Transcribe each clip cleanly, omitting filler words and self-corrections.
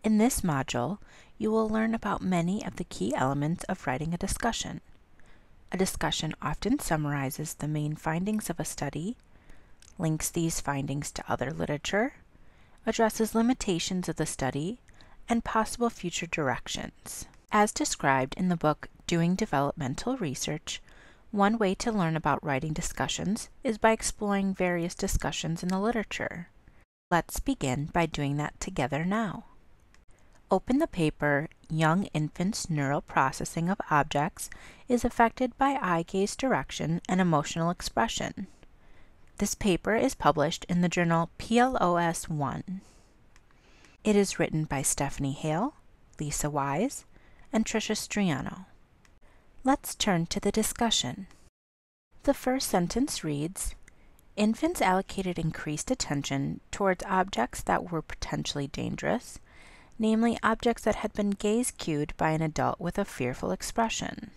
In this module, you will learn about many of the key elements of writing a discussion. A discussion often summarizes the main findings of a study, links these findings to other literature, addresses limitations of the study, and possible future directions. As described in the book Doing Developmental Research, one way to learn about writing discussions is by exploring various discussions in the literature. Let's begin by doing that together now. Open the paper, Young Infants' Neural Processing of Objects is Affected by Eye Gaze Direction and Emotional Expression. This paper is published in the journal PLOS I. It is written by Stephanie Hale, Lisa Wise, and Tricia Striano. Let's turn to the discussion. The first sentence reads, infants allocated increased attention towards objects that were potentially dangerous, namely objects that had been gaze-cued by an adult with a fearful expression.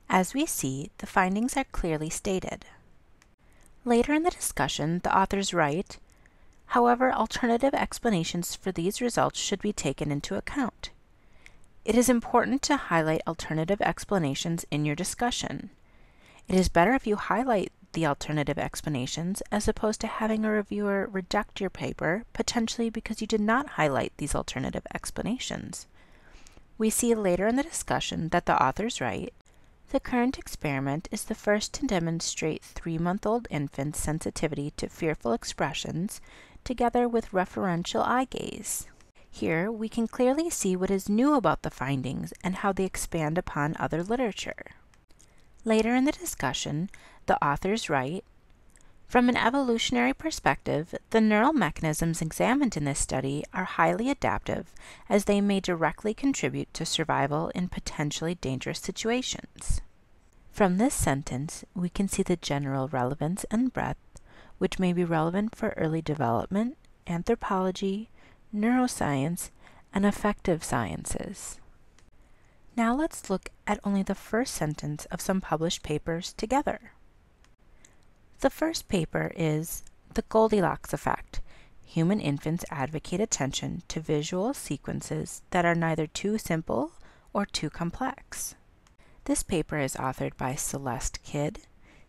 As we see, the findings are clearly stated. Later in the discussion, the authors write, however, alternative explanations for these results should be taken into account. It is important to highlight alternative explanations in your discussion. It is better if you highlight the alternative explanations as opposed to having a reviewer reject your paper, potentially because you did not highlight these alternative explanations. We see later in the discussion that the authors write, the current experiment is the first to demonstrate 3-month-old infants' sensitivity to fearful expressions together with referential eye gaze. Here, we can clearly see what is new about the findings and how they expand upon other literature. Later in the discussion, the authors write, from an evolutionary perspective, the neural mechanisms examined in this study are highly adaptive as they may directly contribute to survival in potentially dangerous situations. From this sentence, we can see the general relevance and breadth, which may be relevant for early development, anthropology, neuroscience, and affective sciences. Now let's look at only the first sentence of some published papers together. The first paper is The Goldilocks Effect. Human infants advocate attention to visual sequences that are neither too simple or too complex. This paper is authored by Celeste Kidd,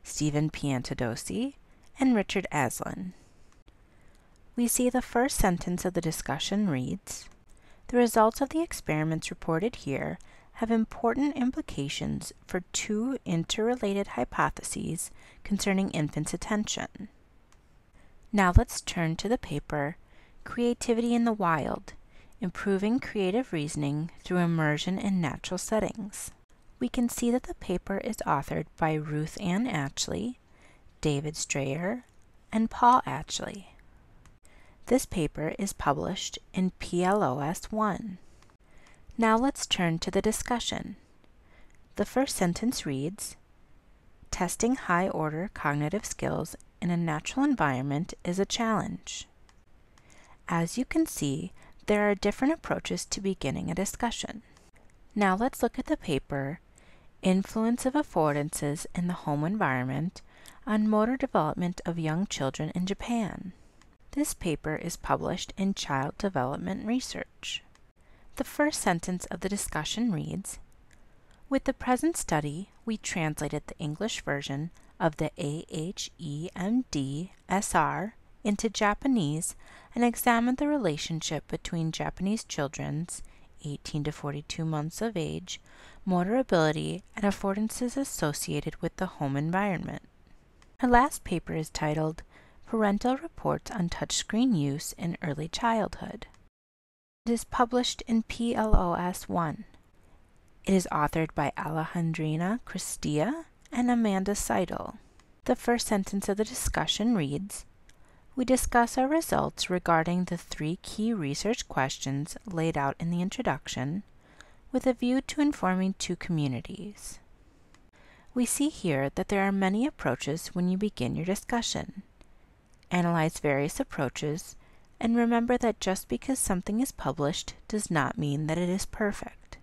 Stephen Piantadosi, and Richard Aslin. We see the first sentence of the discussion reads, the results of the experiments reported here have important implications for 2 interrelated hypotheses concerning infants' attention. Now let's turn to the paper, Creativity in the Wild, Improving Creative Reasoning Through Immersion in Natural Settings. We can see that the paper is authored by Ruth Ann Atchley, David Strayer, and Paul Atchley. This paper is published in PLOS I. Now let's turn to the discussion. The first sentence reads, testing high-order cognitive skills in a natural environment is a challenge. As you can see, there are different approaches to beginning a discussion. Now let's look at the paper, Influence of Affordances in the Home Environment on Motor Development of Young Children in Japan. This paper is published in Child Development Research. The first sentence of the discussion reads, with the present study, we translated the English version of the AHEMD-SR into Japanese and examined the relationship between Japanese children's 18 to 42 months of age, motor ability, and affordances associated with the home environment. Our last paper is titled Parental Reports on Touchscreen Use in Early Childhood. It is published in PLOS I. It is authored by Alejandrina Cristia and Amanda Seidel. The first sentence of the discussion reads, we discuss our results regarding the 3 key research questions laid out in the introduction with a view to informing 2 communities. We see here that there are many approaches when you begin your discussion. Analyze various approaches and remember that just because something is published does not mean that it is perfect.